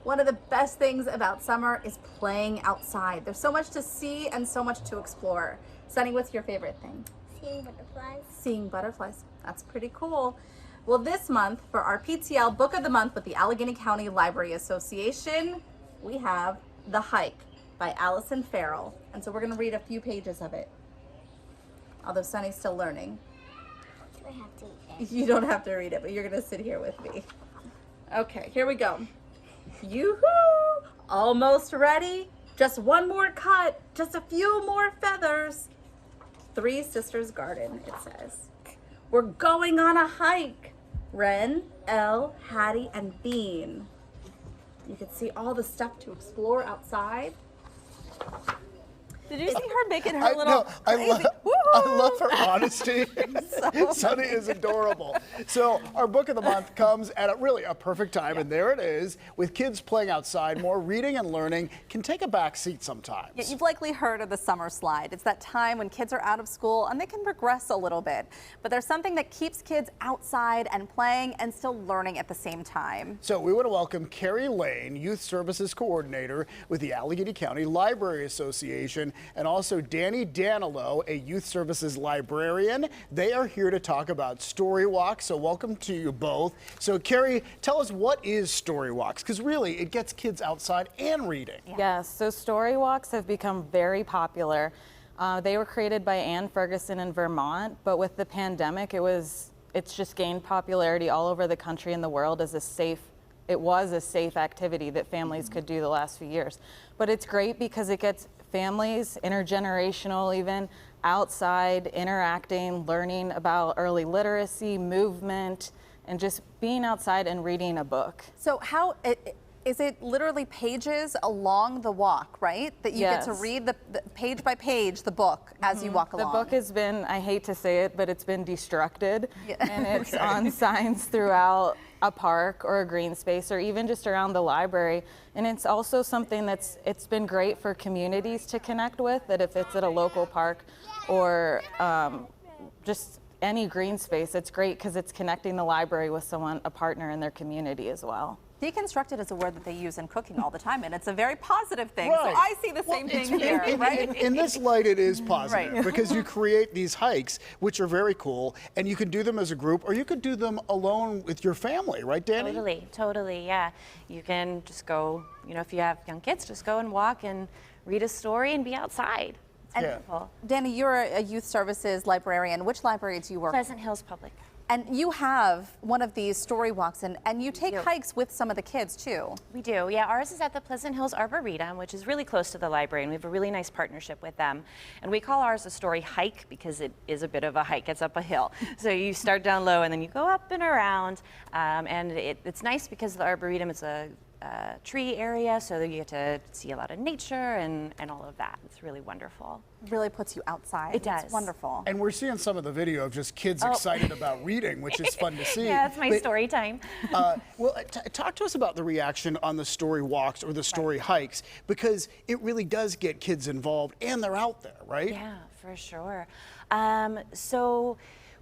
One of the best things about summer is playing outside. There's so much to see and so much to explore. Sunny, what's your favorite thing? Seeing butterflies. Seeing butterflies. That's pretty cool. Well, this month for our PTL Book of the Month with the Allegheny County Library Association, we have The Hike by Allison Farrell. And so we're going to read a few pages of it. Although Sunny's still learning. I have to eat it. You don't have to read it, but you're going to sit here with me. Okay, here we go. Yoo-hoo! Almost ready? Just one more cut. Just a few more feathers. Three Sisters Garden, it says. We're going on a hike. Wren, Elle, Hattie, and Bean. You can see all the stuff to explore outside. Did you see her making her little No, I crazy? love her honesty. Sunny is adorable. So our book of the month comes at really a perfect time, and there it is. With kids playing outside, more reading and learning can take a back seat sometimes. Yeah, you've likely heard of the summer slide. It's that time when kids are out of school and they can regress a little bit. But there's something that keeps kids outside and playing and still learning at the same time. So we want to welcome Carrie Lane, Youth Services Coordinator with the Allegheny County Library Association, and also Danny Danilo, a Youth Services Librarian. They are here to talk about StoryWalk, so welcome to you both. So Carrie, tell us, what is StoryWalks? Because really, it gets kids outside and reading. Yes, so StoryWalks have become very popular. They were created by Ann Ferguson in Vermont, but with the pandemic, it's just gained popularity all over the country and the world as it was a safe activity that families could do the last few years. But it's great because it gets families, intergenerational even, outside, interacting, learning about early literacy, movement, and just being outside and reading a book. So is it literally pages along the walk, right? That you get to Yes. read the page by page the book as you walk along. The book has been, I hate to say it, but it's been destructed, and it's on signs throughout a park or a green space or even just around the library. And it's also something it's been great for communities to connect with, that if it's at a local park or just any green space, it's great because it's connecting the library with a partner in their community as well. Deconstructed is a word that they use in cooking all the time, and it's a very positive thing. Right. So I see the same thing here, right? In this light, it is positive Right. because you create these hikes, which are very cool, and you can do them as a group, or you could do them alone with your family, right, Danny? Totally, yeah. You can just go, if you have young kids, just go and walk and read a story and be outside. It's And wonderful. Danny, you're a youth services librarian. Which library do you work at? Pleasant Hills Public. And you have one of these story walks, and you take do. hikes with some of the kids too. We do, yeah. Ours is at the Pleasant Hills Arboretum, which is really close to the library, and we have a really nice partnership with them. And we call ours a story hike because it is a bit of a hike. It's up a hill. So you start down low and then you go up and around. And it's nice because the Arboretum is a tree area, so that you get to see a lot of nature and all of that. It's really wonderful. It really puts you outside. It does. It's wonderful. And we're seeing some of the video of just kids excited about reading, which is fun to see. Yeah, it's my But, story time. Talk to us about the reaction on the story walks or the story hikes, because it really does get kids involved and they're out there, right? Yeah, for sure. So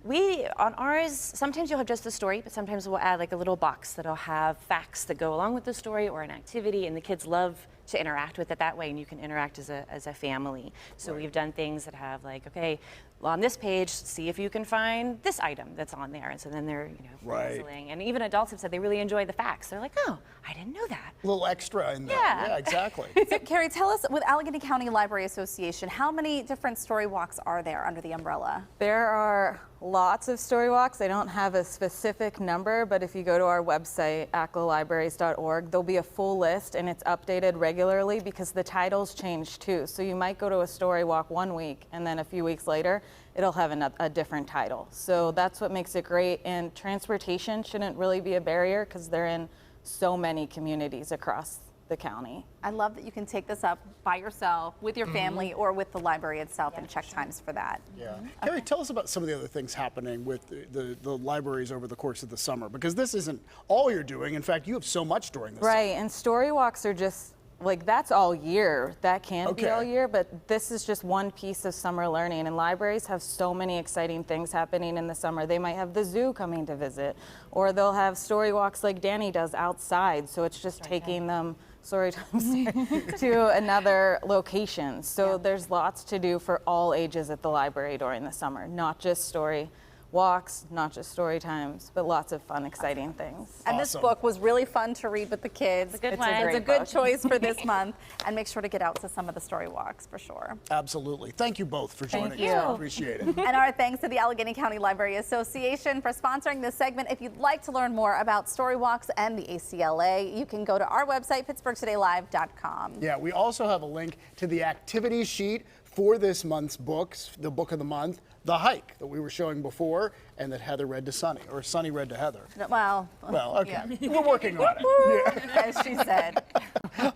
on ours, sometimes you'll have just the story, but sometimes we'll add like a little box that'll have facts that go along with the story or an activity, and the kids love to interact with it that way, and you can interact as a family. So we've done things that have like, okay, well, on this page, see if you can find this item that's on there. And so then they're, Right. puzzling. And even adults have said they really enjoy the facts. They're like, oh, I didn't know that. A little extra in there. Yeah. Yeah, exactly. So, Carrie, tell us, with Allegheny County Library Association, how many different story walks are there under the umbrella? There are lots of story walks. I don't have a specific number, but if you go to our website, aclalibraries.org, there'll be a full list, and it's updated regularly because the titles change too. So you might go to a story walk one week, and then a few weeks later, it'll have a different title. So that's what makes it great. And transportation shouldn't really be a barrier because they're in so many communities across the county. I love that you can take this up by yourself, with your family, or with the library itself, and check times for that. Yeah. Carrie, tell us about some of the other things happening with the libraries over the course of the summer, because this isn't all you're doing. In fact, you have so much during the summer. Right, and story walks are just like that's all year. That can be all Okay. year, but this is just one piece of summer learning. And libraries have so many exciting things happening in the summer. They might have the zoo coming to visit, or they'll have story walks like Danny does outside. So it's just taking them Storytime to another location. So there's lots to do for all ages at the library during the summer, not just story walks, not just story times, but lots of fun, exciting things. And this Awesome. book was really fun to read with the kids. It's a good It's one. a Great good book. choice for this month. And make sure to get out to some of the story walks for sure. Absolutely. Thank you both for joining you. us. Appreciate it. And our thanks to the Allegheny County Library Association for sponsoring this segment. If you'd like to learn more about story walks and the ACLA, you can go to our website, pittsburghtodaylive.com. Yeah, we also have a link to the activity sheet for this month's books, the book of the month, The Hike, that we were showing before, and that Heather read to Sunny, or Sunny read to Heather. Well, Well, okay. yeah. We're working on it. as she said.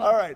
All right.